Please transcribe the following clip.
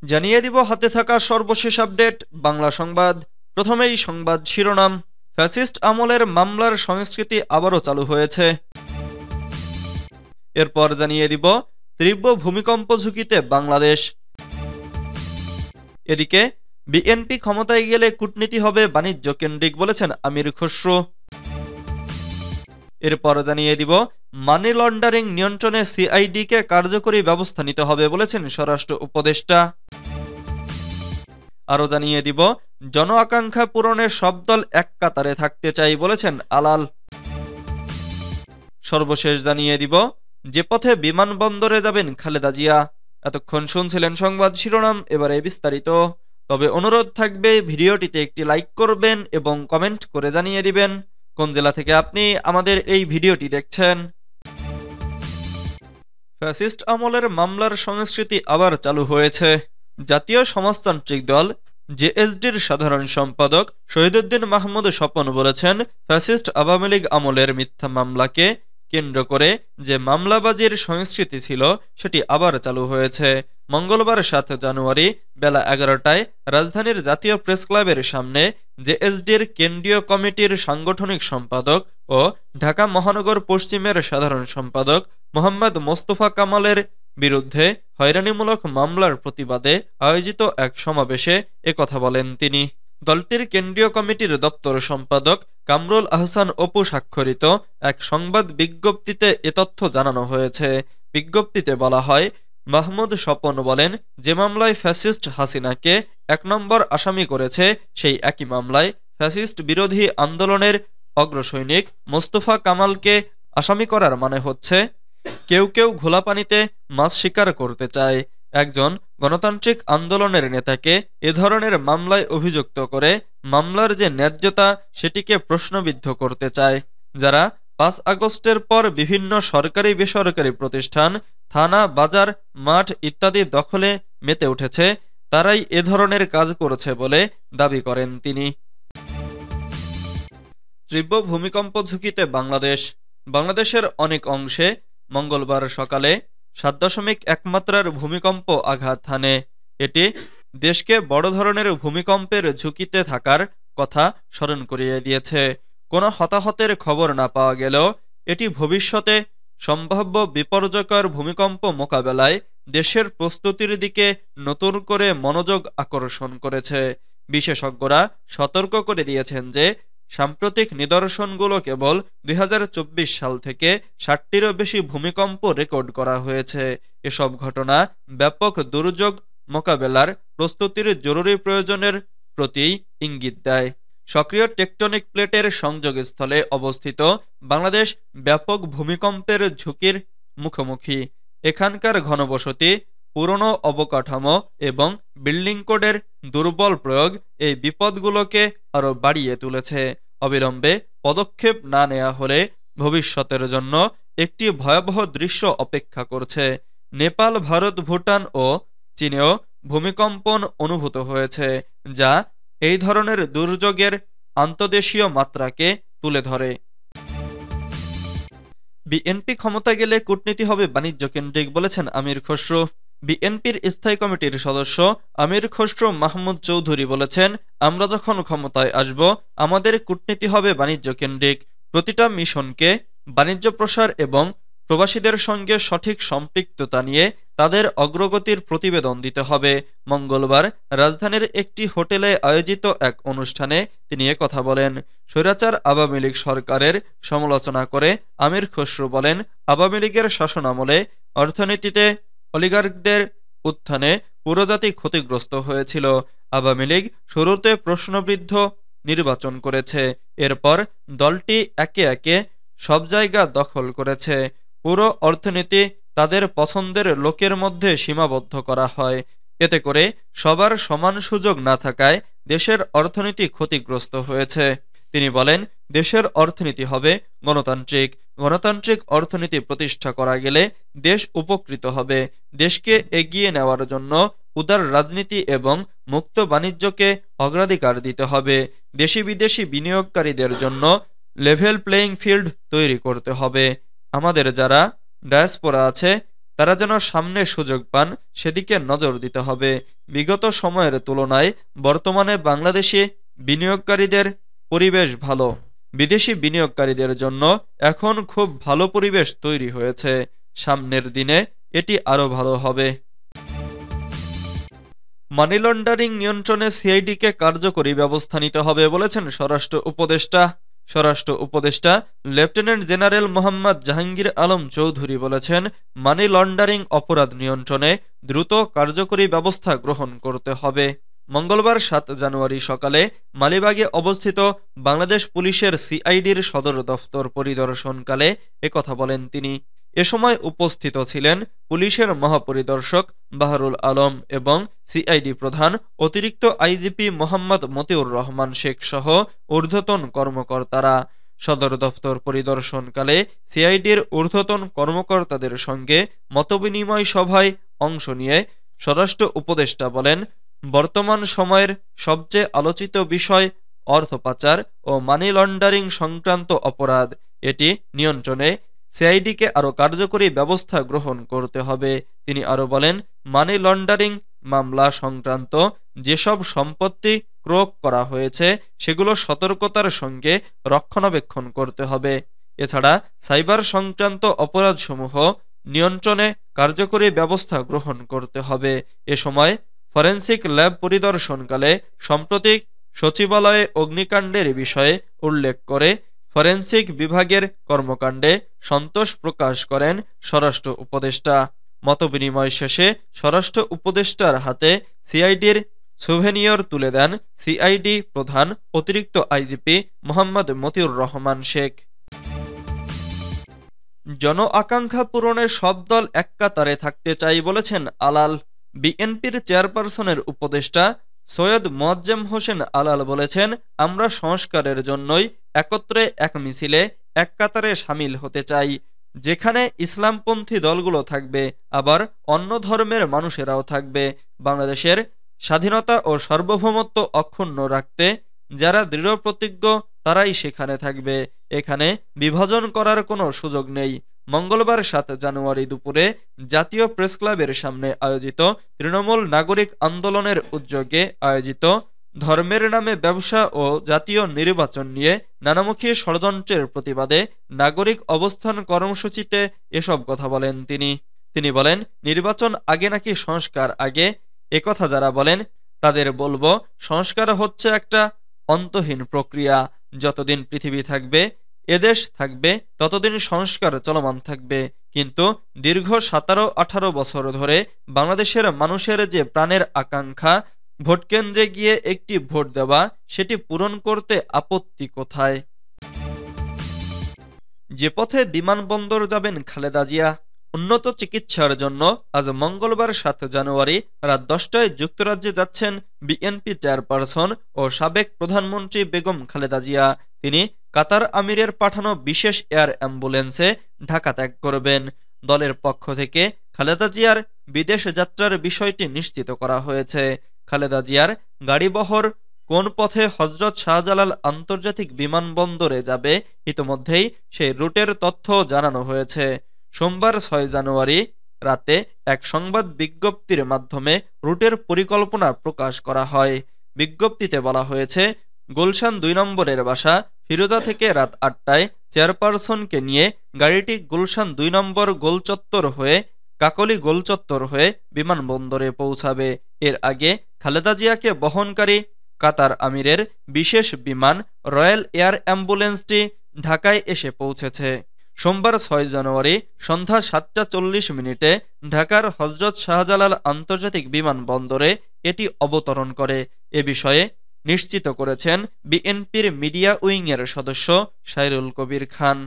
জানিয়ে দিব হাতে থাকা সর্বশেষ আপডেট বাংলা সংবাদ। প্রথমেই সংবাদ শিরোনাম। ফ্যাসিস্ট আমলের মামলার সংস্কৃতি আবারও চালু হয়েছে। এরপর জানিয়ে দিব তীব্র ভূমিকম্প ঝুঁকিতে বাংলাদেশ। এদিকে বিএনপি ক্ষমতায় গেলে কূটনীতি হবে বাণিজ্য কেন্দ্রিক বলেছেন আমির খসরু। এরপর জানিয়ে দিব মানি লন্ডারিং নিয়ন্ত্রণে সিআইডিকে কার্যকরী ব্যবস্থা নিতে হবে বলেছেন স্বরাষ্ট্র উপদেষ্টা। আরও জানিয়ে দিব জন আকাঙ্ক্ষা পূরণে সব দল এক কাতারে থাকতে চাই বলেছেন আলাল। সর্বশেষ জানিয়ে দিব যে পথে বিমানবন্দরে যাবেন খালেদা জিয়া। এতক্ষণ শুনছিলেন সংবাদ শিরোনাম, এবারে বিস্তারিত। তবে অনুরোধ থাকবে ভিডিওটিতে একটি লাইক করবেন এবং কমেন্ট করে জানিয়ে দিবেন কোন জেলা থেকে আপনি আমাদের এই ভিডিওটি দেখছেন। ফ্যাসিস্ট আমলের মামলার সংস্কৃতি আবার চালু হয়েছে। জাতীয় সমাজতান্ত্রিক দল জেএসডির সাধারণ সম্পাদক শহীদুদ্দীন মাহমুদ স্বপন বলেছেন, ফ্যাসিস্ট আওয়ামী লীগ আমলের মিথ্যা মামলাকে কেন্দ্র করে যে মামলাবাজির সংস্কৃতি ছিল সেটি আবার চালু হয়েছে। মঙ্গলবার ৭ জানুয়ারি বেলা ১১টায় রাজধানীর জাতীয় প্রেসক্লাবের সামনে জেএসডির কেন্দ্রীয় কমিটির সাংগঠনিক সম্পাদক ও ঢাকা মহানগর পশ্চিমের সাধারণ সম্পাদক মোহাম্মদ মোস্তফা কামালের বিরুদ্ধে হয়রানিমূলক মামলার প্রতিবাদে আয়োজিত এক সমাবেশে একথা বলেন তিনি। দলটির কেন্দ্রীয় কমিটির দপ্তর সম্পাদক কামরুল আহসান অপু স্বাক্ষরিত এক সংবাদ বিজ্ঞপ্তিতে এ তথ্য জানানো হয়েছে। বিজ্ঞপ্তিতে বলা হয়, মাহমুদ স্বপন বলেন, যে মামলায় ফ্যাসিস্ট হাসিনাকে ১ নম্বর আসামি করেছে সেই একই মামলায় ফ্যাসিস্ট বিরোধী আন্দোলনের অগ্রসৈনিক মোস্তফা কামালকে আসামি করার মানে হচ্ছে কেউ কেউ ঘোলা পানিতে মাছ শিকার করতে চায়। একজন গণতান্ত্রিক আন্দোলনের নেতাকে এ ধরনের মামলায় অভিযুক্ত করে মামলার যে ন্যায্যতা সেটিকে প্রশ্নবিদ্ধ করতে চায়। যারা ৫ আগস্টের পর বিভিন্ন সরকারি বেসরকারি প্রতিষ্ঠান, থানা, বাজার, মাঠ ইত্যাদি দখলে মেতে উঠেছে তারাই এ ধরনের কাজ করেছে বলে দাবি করেন তিনি। তীব্র ভূমিকম্প ঝুঁকিতে বাংলাদেশ। বাংলাদেশের অনেক অংশে মঙ্গলবার সকালে ৭.১ মাত্রার ভূমিকম্প আঘাত হানে। এটি দেশকে বড় ধরনের ভূমিকম্পের ঝুঁকিতে থাকার কথা স্মরণ করিয়ে দিয়েছে। কোনো হতাহতের খবর না পাওয়া গেলেও এটি ভবিষ্যতে সম্ভাব্য বিপর্যয়কর ভূমিকম্প মোকাবেলায় দেশের প্রস্তুতির দিকে নতুন করে মনোযোগ আকর্ষণ করেছে। বিশেষজ্ঞরা সতর্ক করে দিয়েছেন যে সাম্প্রতিক নিদর্শনগুলো কেবল ২০২৪ সাল থেকে ৬০টিরও বেশি ভূমিকম্প রেকর্ড করা হয়েছে। এসব ঘটনা ব্যাপক দুর্যোগ মোকাবেলার প্রস্তুতির জরুরি প্রয়োজনের প্রতি ইঙ্গিত দেয়। সক্রিয় টেকটনিক প্লেটের সংযোগস্থলে অবস্থিত বাংলাদেশ ব্যাপক ভূমিকম্পের ঝুঁকির মুখোমুখি। এখানকার ঘনবসতি, পুরনো অবকাঠামো এবং বিল্ডিং কোডের দুর্বল প্রয়োগ এই বিপদগুলোকে আরও বাড়িয়ে তুলেছে। অবিলম্বে পদক্ষেপ না নেওয়া হলে ভবিষ্যতের জন্য একটি ভয়াবহ দৃশ্য অপেক্ষা করছে। নেপাল, ভারত, ভুটান ও চীনেও ভূমিকম্পন অনুভূত হয়েছে, যা এই ধরনের দুর্যোগের আন্তদেশীয় মাত্রাকে তুলে ধরে। বিএনপি ক্ষমতা গেলে কূটনীতি হবে বাণিজ্য কেন্দ্রিক বলেছেন আমির খসরু। বিএনপির স্থায়ী কমিটির সদস্য আমির খসরু মাহমুদ চৌধুরী বলেছেন, আমরা যখন ক্ষমতায় আসব আমাদের কূটনীতি হবে বাণিজ্য কেন্দ্রিক। প্রতিটা মিশনকে বাণিজ্য প্রসার এবং প্রবাসীদের সঙ্গে সঠিক সম্পৃক্ততা নিয়ে তাদের অগ্রগতির প্রতিবেদন দিতে হবে। মঙ্গলবার রাজধানীর একটি হোটেলে আয়োজিত এক অনুষ্ঠানে তিনি একথা বলেন। স্বৈরাচার আওয়ামী লীগ সরকারের সমালোচনা করে আমির খসরু বলেন, আওয়ামী লীগের শাসনামলে অর্থনীতিতে অলিগার্কদের উত্থানে পুরোজাতি ক্ষতিগ্রস্ত হয়েছিল। আওয়ামী লীগ শুরুতে প্রশ্নবিদ্ধ নির্বাচন করেছে, এরপর দলটি একে একে সব জায়গা দখল করেছে। পুরো অর্থনীতি তাদের পছন্দের লোকের মধ্যে সীমাবদ্ধ করা হয়। এতে করে সবার সমান সুযোগ না থাকায় দেশের অর্থনীতি ক্ষতিগ্রস্ত হয়েছে। তিনি বলেন, দেশের অর্থনীতি হবে গণতান্ত্রিক। গণতান্ত্রিক অর্থনীতি প্রতিষ্ঠা করা গেলে দেশ উপকৃত হবে। দেশকে এগিয়ে নেওয়ার জন্য উদার রাজনীতি এবং মুক্ত বাণিজ্যকে অগ্রাধিকার দিতে হবে। দেশি বিদেশি বিনিয়োগকারীদের জন্য লেভেল প্লেয়িং ফিল্ড তৈরি করতে হবে। আমাদের যারা ডায়াসপোরা আছে তারা যেন সামনে সুযোগ পান সেদিকে নজর দিতে হবে। বিগত সময়ের তুলনায় বর্তমানে বাংলাদেশে বিনিয়োগকারীদের পরিবেশ ভালো। বিদেশি বিনিয়োগকারীদের জন্য এখন খুব ভালো পরিবেশ তৈরি হয়েছে। সামনের দিনে এটি আরও ভালো হবে। মানি লন্ডারিং নিয়ন্ত্রণে সিআইডিকে কার্যকরী ব্যবস্থা নিতে হবে বলেছেন স্বরাষ্ট্র উপদেষ্টা লেফটেন্যান্ট জেনারেল মোহাম্মদ জাহাঙ্গীর আলম চৌধুরী বলেছেন, মানি লন্ডারিং অপরাধ নিয়ন্ত্রণে দ্রুত কার্যকরী ব্যবস্থা গ্রহণ করতে হবে। মঙ্গলবার ৭ জানুয়ারি সকালে মালিবাগে অবস্থিত বাংলাদেশ পুলিশের সিআইডির সদর দফতর পরিদর্শনকালে একথা বলেন তিনি। এ সময় উপস্থিত ছিলেন পুলিশের মহাপরিদর্শক বাহারুল আলম এবং সিআইডি প্রধান অতিরিক্ত আইজিপি মোহাম্মদ মতিউর রহমান শেখ সহ ঊর্ধ্বতন কর্মকর্তারা। সদর দফতর পরিদর্শনকালে সিআইডির ঊর্ধ্বতন কর্মকর্তাদের সঙ্গে মতবিনিময় সভায় অংশ নিয়ে স্বরাষ্ট্র উপদেষ্টা বলেন, বর্তমান সময়ের সবচেয়ে আলোচিত বিষয় অর্থ পাচার ও মানি লন্ডারিং সংক্রান্ত অপরাধ। এটি নিয়ন্ত্রণে সিআইডিকে আরও কার্যকরী ব্যবস্থা গ্রহণ করতে হবে। তিনি আরও বলেন, মানি লন্ডারিং মামলা সংক্রান্ত যেসব সম্পত্তি ক্রয় করা হয়েছে সেগুলো সতর্কতার সঙ্গে রক্ষণাবেক্ষণ করতে হবে। এছাড়া সাইবার সংক্রান্ত অপরাধসমূহ নিয়ন্ত্রণে কার্যকরী ব্যবস্থা গ্রহণ করতে হবে। এ সময় ফরেনসিক ল্যাব পরিদর্শনকালে সাম্প্রতিক সচিবালয়ে অগ্নিকাণ্ডের বিষয়ে উল্লেখ করে ফরেনসিক বিভাগের কর্মকাণ্ডে সন্তোষ প্রকাশ করেন স্বরাষ্ট্র উপদেষ্টা। মতবিনিময় শেষে স্বরাষ্ট্র উপদেষ্টার হাতে সিআইডির সুভেনিয়র তুলে দেন সিআইডি প্রধান অতিরিক্ত আইজিপি মোহাম্মদ মতিউর রহমান শেখ। জন আকাঙ্ক্ষা পূরণে সব দল এক কাতারে থাকতে চাই বলেছেন আলাল। বিএনপির চেয়ারপারসনের উপদেষ্টা সৈয়দ মোয়াজ্জেম হোসেন আলাল বলেছেন, আমরা সংস্কারের জন্যই একত্রে এক মিছিলে এক কাতারে সামিল হতে চাই, যেখানে ইসলামপন্থী দলগুলো থাকবে, আবার অন্য ধর্মের মানুষেরাও থাকবে। বাংলাদেশের স্বাধীনতা ও সার্বভৌমত্ব অক্ষুণ্ণ রাখতে যারা দৃঢ়প্রতিজ্ঞ তারাই সেখানে থাকবে। এখানে বিভাজন করার কোনো সুযোগ নেই। মঙ্গলবার ৭ জানুয়ারি দুপুরে জাতীয় প্রেসক্লাবের সামনে আয়োজিত তৃণমূল নাগরিক আন্দোলনের উদ্যোগে আয়োজিত ধর্মের নামে ব্যবসা ও জাতীয় নির্বাচন নিয়ে নানামুখী ষড়যন্ত্রের প্রতিবাদে নাগরিক অবস্থান কর্মসূচিতে এসব কথা বলেন তিনি বলেন, নির্বাচন আগে নাকি সংস্কার আগে, একথা যারা বলেন তাদের বলবো, সংস্কার হচ্ছে একটা অন্তহীন প্রক্রিয়া। যতদিন পৃথিবী থাকবে, এদেশ থাকবে, ততদিন সংস্কার চলমান থাকবে। কিন্তু দীর্ঘ ১৭-১৮ বছর ধরে বাংলাদেশের মানুষের যে প্রাণের আকাঙ্ক্ষা ভোটকেন্দ্রে গিয়ে একটি ভোট দেওয়া, সেটি পূরণ করতে আপত্তি কোথায়? যে পথে বিমানবন্দর যাবেন খালেদা জিয়া। উন্নত চিকিৎসার জন্য আজ মঙ্গলবার ৭ জানুয়ারি রাত ১০টায় যুক্তরাজ্যে যাচ্ছেন বিএনপি চেয়ারপারসন ও সাবেক প্রধানমন্ত্রী বেগম খালেদা জিয়া। তিনি কাতার আমিরের পাঠানো বিশেষ এয়ার অ্যাম্বুলেন্সে ঢাকা ত্যাগ করবেন। দলের পক্ষ থেকে খালেদা জিয়ার বিদেশ যাত্রার বিষয়টি নিশ্চিত করা হয়েছে। খালেদা জিয়ার গাড়িবহর কোন পথে হজরত শাহজালাল আন্তর্জাতিক বিমানবন্দরে যাবে ইতোমধ্যেই সেই রুটের তথ্য জানানো হয়েছে। সোমবার ৬ জানুয়ারি রাতে এক সংবাদ বিজ্ঞপ্তির মাধ্যমে রুটের পরিকল্পনা প্রকাশ করা হয়। বিজ্ঞপ্তিতে বলা হয়েছে, গুলশান ২ নম্বরের বাসা ফিরোজা থেকে রাত ৮টায় চেয়ারপারসনকে নিয়ে গাড়িটি গুলশান ২ নম্বর গোলচত্বর হয়ে কাকলি গোলচত্বর হয়ে বিমানবন্দরে পৌঁছাবে। এর আগে খালেদা জিয়াকে বহনকারী কাতার আমিরের বিশেষ বিমান রয়্যাল এয়ার অ্যাম্বুলেন্সটি ঢাকায় এসে পৌঁছেছে। সোমবার ৬ জানুয়ারি সন্ধ্যা ৭টা ৪০ ঢাকার হজরত শাহজালাল আন্তর্জাতিক বিমানবন্দরে এটি অবতরণ করে। এ বিষয়ে নিশ্চিত করেছেন বিএনপির মিডিয়া উইংয়ের সদস্য সাইরুল কবির খান।